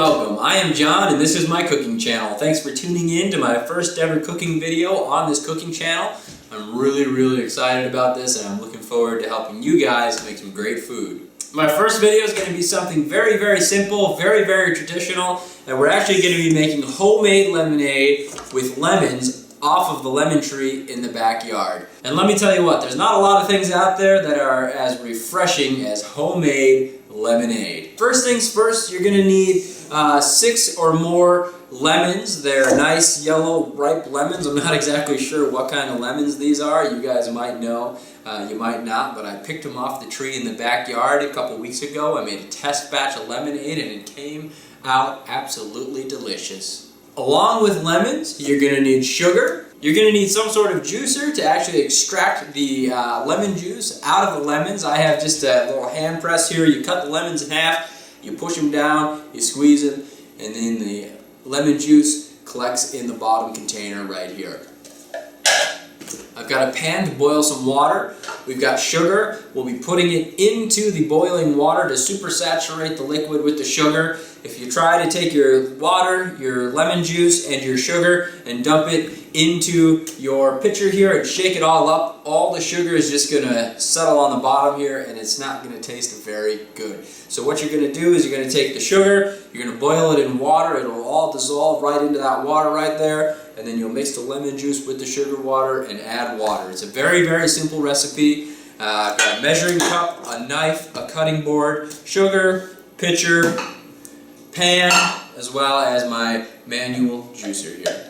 Welcome, I am John and this is my cooking channel. Thanks for tuning in to my first ever cooking video on this cooking channel. I'm really excited about this and I'm looking forward to helping you guys make some great food. My first video is going to be something very simple, very traditional, and we're actually going to be making homemade lemonade with lemons off of the lemon tree in the backyard. And let me tell you what, there's not a lot of things out there that are as refreshing as homemade lemonade. First things first, you're going to need 6 or more lemons. They're nice yellow ripe lemons. I'm not exactly sure what kind of lemons these are. You guys might know, you might not, but I picked them off the tree in the backyard a couple weeks ago. I made a test batch of lemonade and it came out absolutely delicious. Along with lemons, you're going to need sugar. You're going to need some sort of juicer to actually extract the lemon juice out of the lemons. I have just a little hand press here. You cut the lemons in half, you push them down, you squeeze them, and then the lemon juice collects in the bottom container right here. I've got a pan to boil some water. We've got sugar. We'll be putting it into the boiling water to supersaturate the liquid with the sugar. If you try to take your water, your lemon juice, and your sugar and dump it into your pitcher here and shake it all up, all the sugar is just going to settle on the bottom here and it's not going to taste very good. So what you're going to do is you're going to take the sugar, you're going to boil it in water, it'll all dissolve right into that water right there, and then you'll mix the lemon juice with the sugar water and add water. It's a very simple recipe. I've got a measuring cup, a knife, a cutting board, sugar, pitcher, pan, as well as my manual juicer here.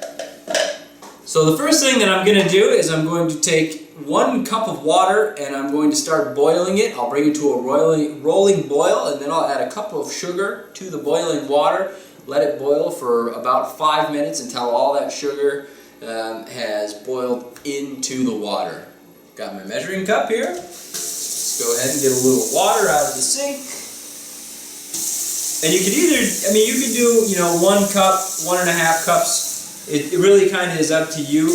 So the first thing that I'm going to do is I'm going to take 1 cup of water and I'm going to start boiling it. I'll bring it to a rolling boil and then I'll add a cup of sugar to the boiling water. Let it boil for about 5 minutes until all that sugar has boiled into the water. Got my measuring cup here. Let's go ahead and get a little water out of the sink. And you could either, you could do, 1 cup, 1.5 cups. It really kind of is up to you.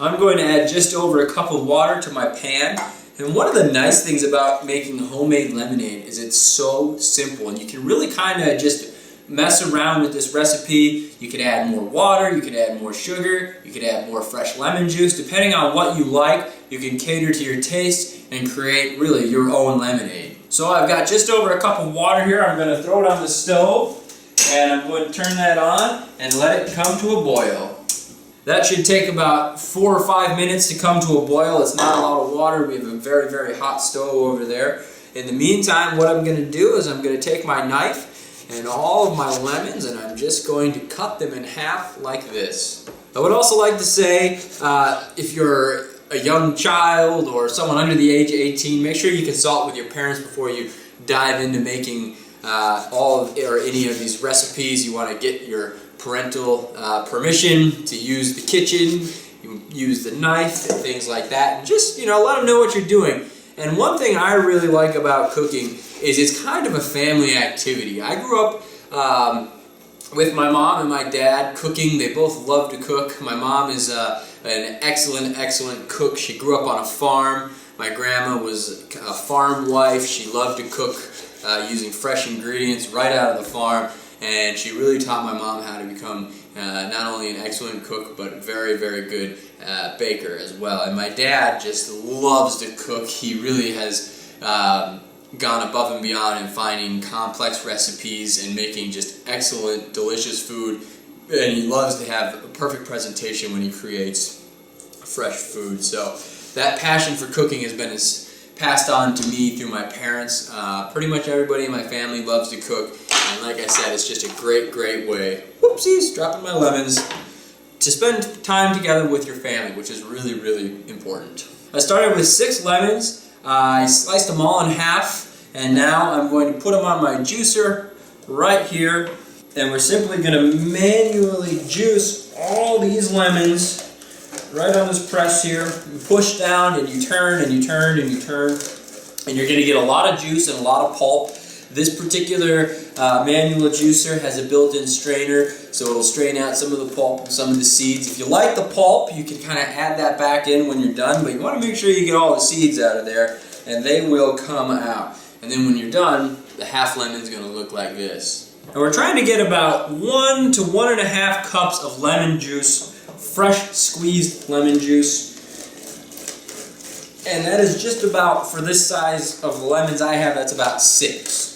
I'm going to add just over a cup of water to my pan. And one of the nice things about making homemade lemonade is it's so simple. And you can really kind of just mess around with this recipe. You could add more water, you could add more sugar, you could add more fresh lemon juice. Depending on what you like, you can cater to your taste and create really your own lemonade. So I've got just over a cup of water here. I'm going to throw it on the stove and I'm going to turn that on and let it come to a boil. That should take about 4 or 5 minutes to come to a boil. It's not a lot of water. We have a very hot stove over there. In the meantime, what I'm going to do is I'm going to take my knife and all of my lemons and I'm just going to cut them in half like this. I would also like to say, if you're a young child or someone under the age of 18, make sure you consult with your parents before you dive into making any of these recipes. You want to get your parental permission to use the kitchen, you use the knife and things like that. And just, let them know what you're doing. And one thing I really like about cooking is it's kind of a family activity. I grew up with my mom and my dad cooking. They both love to cook. My mom is an excellent cook. She grew up on a farm. My grandma was a farm wife. She loved to cook using fresh ingredients right out of the farm. And she really taught my mom how to become not only an excellent cook, but very good baker as well. And my dad just loves to cook. He really has gone above and beyond in finding complex recipes and making just excellent, delicious food. And he loves to have a perfect presentation when he creates fresh food. So that passion for cooking has been passed on to me through my parents. Pretty much everybody in my family loves to cook. And like I said, it's just a great way, whoopsies, dropping my lemons, to spend time together with your family, which is really important. I started with 6 lemons. I sliced them all in half, and now I'm going to put them on my juicer right here, and we're simply going to manually juice all these lemons right on this press here. You push down and you turn and you turn and you turn, and you're going to get a lot of juice and a lot of pulp. This particular manual juicer has a built-in strainer, so it'll strain out some of the pulp and some of the seeds. If you like the pulp, you can kind of add that back in when you're done, but you want to make sure you get all the seeds out of there, and they will come out. And then when you're done, the half lemon's going to look like this. And we're trying to get about 1 to 1.5 cups of lemon juice, fresh squeezed lemon juice. And that is just about, for this size of lemons I have, that's about 6.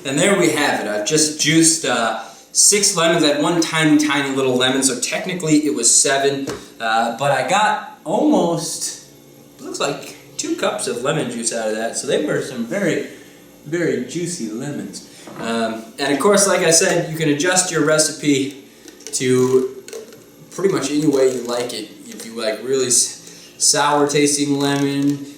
And there we have it. I've just juiced 6 lemons. I had one tiny little lemon, so technically it was 7. But I got almost, looks like 2 cups of lemon juice out of that. So they were some very juicy lemons. And of course, like I said, you can adjust your recipe to pretty much any way you like it. If you like really sour tasting lemonade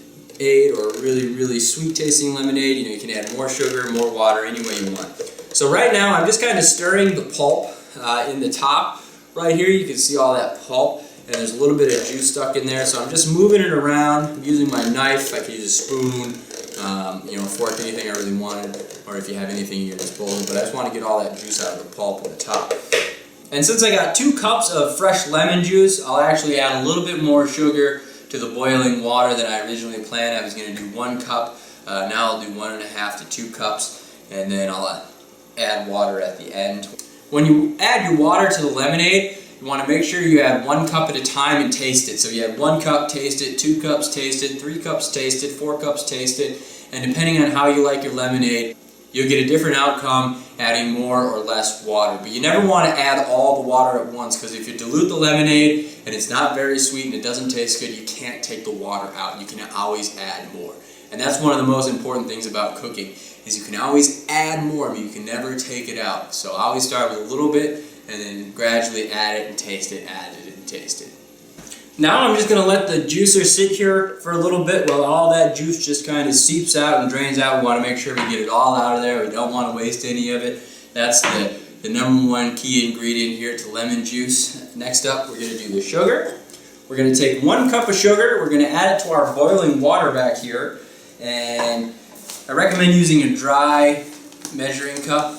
or really sweet tasting lemonade, you know, you can add more sugar, more water, any way you want. So right now I'm just kind of stirring the pulp in the top. Right here you can see all that pulp, and there's a little bit of juice stuck in there, so I'm just moving it around using my knife. I can use a spoon, you know, a fork, anything I really wanted, or if you have anything in your disposal, but I just want to get all that juice out of the pulp on the top. And since I got 2 cups of fresh lemon juice, I'll actually add a little bit more sugar to the boiling water than I originally planned. I was going to do 1 cup, now I'll do 1.5 to 2 cups, and then I'll add water at the end. When you add your water to the lemonade, you want to make sure you add 1 cup at a time and taste it. So you add 1 cup, taste it, 2 cups, taste it, 3 cups, taste it, 4 cups, taste it, and depending on how you like your lemonade, you'll get a different outcome adding more or less water. But you never want to add all the water at once, because if you dilute the lemonade and it's not very sweet and it doesn't taste good, you can't take the water out. You can always add more. And that's one of the most important things about cooking, is you can always add more, but you can never take it out. So I always start with a little bit and then gradually add it and taste it, add it and taste it. Now I'm just going to let the juicer sit here for a little bit while all that juice just kind of seeps out and drains out. We want to make sure we get it all out of there. We don't want to waste any of it. That's the number 1 key ingredient here to lemon juice. Next up, we're going to do the sugar. We're going to take 1 cup of sugar. We're going to add it to our boiling water back here. And I recommend using a dry measuring cup.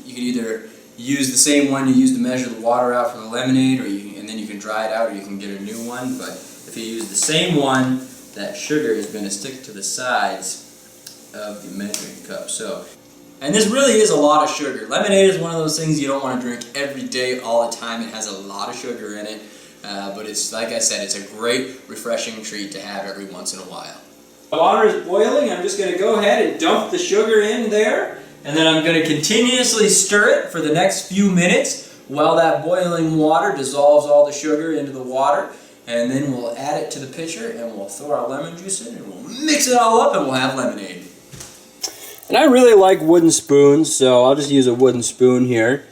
You can either use the same one you use to measure the water out for the lemonade, or and then you can dry it out, or you can get a new one. But if you use the same one, that sugar is going to stick to the sides of the measuring cup. And this really is a lot of sugar. Lemonade is one of those things you don't want to drink every day, all the time. It has a lot of sugar in it, but it's, like I said, it's a great, refreshing treat to have every once in a while. The water is boiling. I'm just going to go ahead and dump the sugar in there, and then I'm going to continuously stir it for the next few minutes while that boiling water dissolves all the sugar into the water, and then we'll add it to the pitcher, and we'll throw our lemon juice in, and we'll mix it all up, and we'll have lemonade. And I really like wooden spoons, so I'll just use a wooden spoon here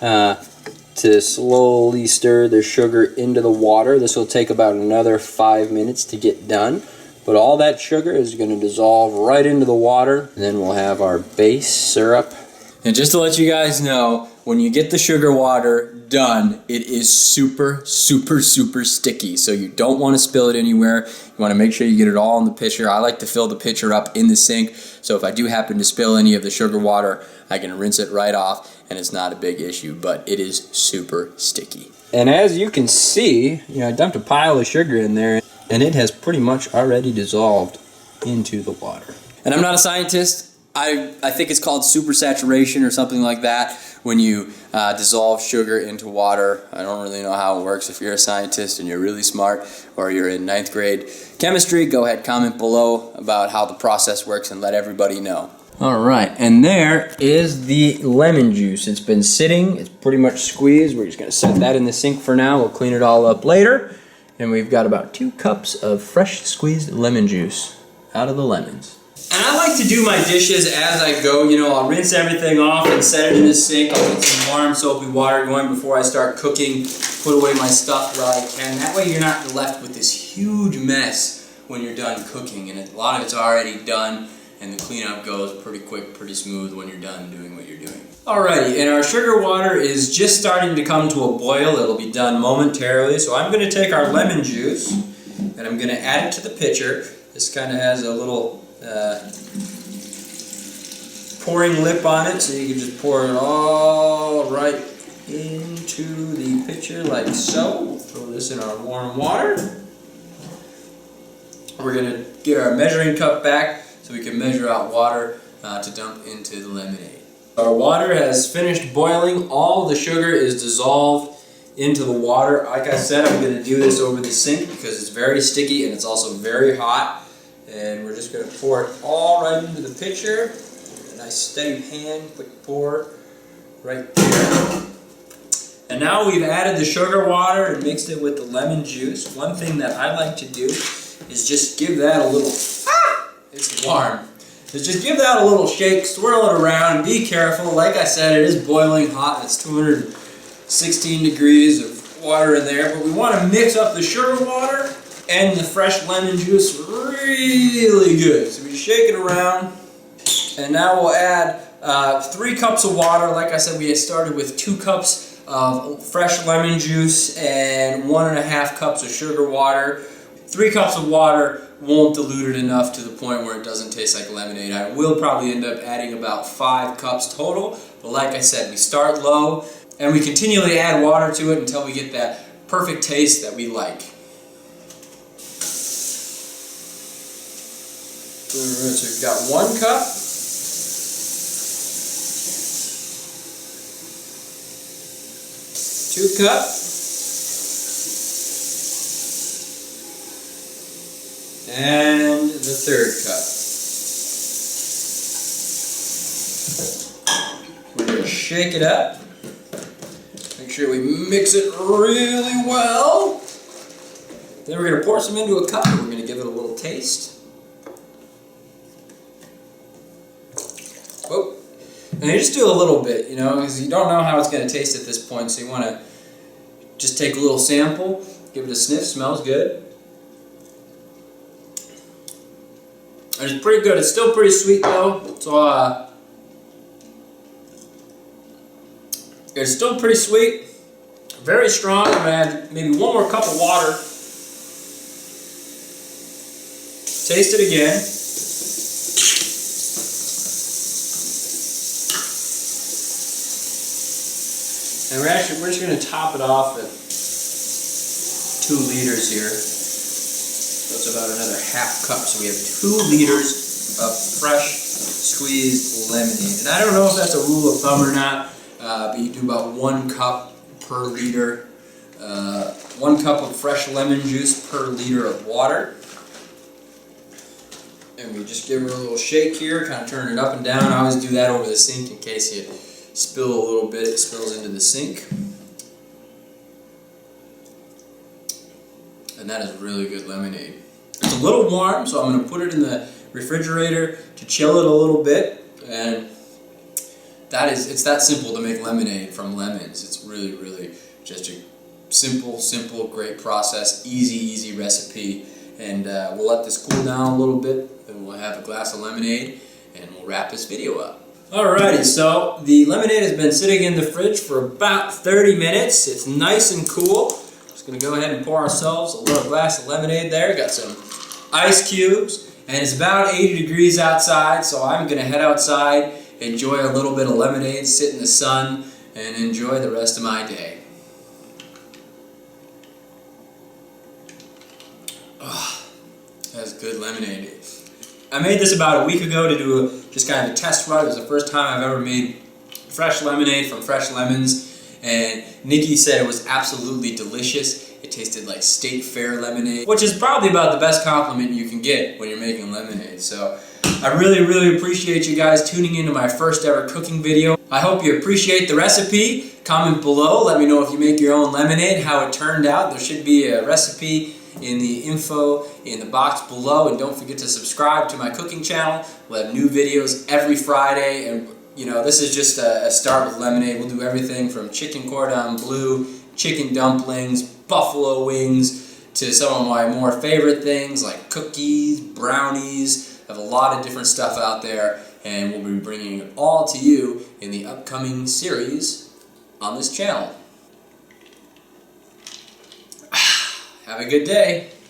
to slowly stir the sugar into the water. This will take about another 5 minutes to get done. But all that sugar is going to dissolve right into the water, and then we'll have our base syrup. And just to let you guys know, when you get the sugar water done, it is super sticky. So you don't want to spill it anywhere. You want to make sure you get it all in the pitcher. I like to fill the pitcher up in the sink, so if I do happen to spill any of the sugar water, I can rinse it right off, and it's not a big issue, but it is super sticky. And as you can see, I dumped a pile of sugar in there, and it has pretty much already dissolved into the water. And I'm not a scientist. I think it's called supersaturation or something like that when you dissolve sugar into water. I don't really know how it works. If you're a scientist and you're really smart, or you're in 9th grade chemistry, go ahead, comment below about how the process works and let everybody know. Alright, and there is the lemon juice. It's been sitting, it's pretty much squeezed. We're just going to set that in the sink for now. We'll clean it all up later. And we've got about 2 cups of fresh squeezed lemon juice out of the lemons. And I like to do my dishes as I go. I'll rinse everything off and set it in the sink. I'll get some warm soapy water going before I start cooking. Put away my stuff where I can. That way you're not left with this huge mess when you're done cooking. And a lot of it's already done, and the cleanup goes pretty quick, pretty smooth when you're done doing what you're doing. Alrighty, and our sugar water is just starting to come to a boil. It'll be done momentarily. So I'm going to take our lemon juice and I'm going to add it to the pitcher. This kind of has a little pouring lip on it, so you can just pour it all right into the pitcher like so. We'll throw this in our warm water. We're going to get our measuring cup back so we can measure out water to dump into the lemonade. Our water has finished boiling. All the sugar is dissolved into the water. Like I said, I'm going to do this over the sink because it's very sticky and it's also very hot. And we're just going to pour it all right into the pitcher. A nice steady hand, quick pour right there. And now we've added the sugar water and mixed it with the lemon juice. One thing that I like to do is just give that a little, it's warm. Is just give that a little shake, swirl it around, be careful. Like I said, it is boiling hot. It's 216 degrees of water in there, but we want to mix up the sugar water and the fresh lemon juice really good. So we shake it around, and now we'll add 3 cups of water. Like I said, we had started with 2 cups of fresh lemon juice and 1.5 cups of sugar water. 3 cups of water won't dilute it enough to the point where it doesn't taste like lemonade. I will probably end up adding about 5 cups total, but like I said, we start low and we continually add water to it until we get that perfect taste that we like. Alright, so we've got 1 cup. 2 cups. And the 3rd cup. We're going to shake it up. Make sure we mix it really well. Then we're going to pour some into a cup and we're going to give it a little taste. Oh. And you just do a little bit, you know, because you don't know how it's going to taste at this point, so you want to just take a little sample, give it a sniff, smells good. And it's pretty good. It's still pretty sweet though, so it's still pretty sweet, very strong. I'm going to add maybe 1 more cup of water. Taste it again. And we're just going to top it off at 2 liters here. So it's about another ½ cup. So we have 2 liters of fresh squeezed lemonade. And I don't know if that's a rule of thumb or not, but you do about 1 cup per liter. 1 cup of fresh lemon juice per liter of water. And we just give it a little shake here, kind of turn it up and down. I always do that over the sink in case you spill a little bit, it spills into the sink. And that is really good lemonade. It's a little warm, so I'm going to put it in the refrigerator to chill it a little bit. And it's that simple to make lemonade from lemons. It's really, really just a simple, great process, easy recipe. And we'll let this cool down a little bit, then we'll have a glass of lemonade, and we'll wrap this video up. Alrighty, so the lemonade has been sitting in the fridge for about 30 minutes. It's nice and cool. Just going to go ahead and pour ourselves a little glass of lemonade there. Got some ice cubes, and it's about 80 degrees outside, so I'm going to head outside, enjoy a little bit of lemonade, sit in the sun, and enjoy the rest of my day. Oh, that's good lemonade. I made this about a week ago to do just kind of a test run. It was the first time I've ever made fresh lemonade from fresh lemons, and Nikki said it was absolutely delicious. It tasted like State Fair lemonade, which is probably about the best compliment you can get when you're making lemonade. So I really appreciate you guys tuning into my first ever cooking video. I hope you appreciate the recipe. Comment below, let me know if you make your own lemonade, how it turned out. There should be a recipe in the info in the box below, and don't forget to subscribe to my cooking channel. We'll have new videos every Friday, and you know, this is just a start with lemonade. We'll do everything from chicken cordon bleu, chicken dumplings, buffalo wings, to some of my more favorite things like cookies, brownies. I have a lot of different stuff out there, and we'll be bringing it all to you in the upcoming series on this channel. Have a good day.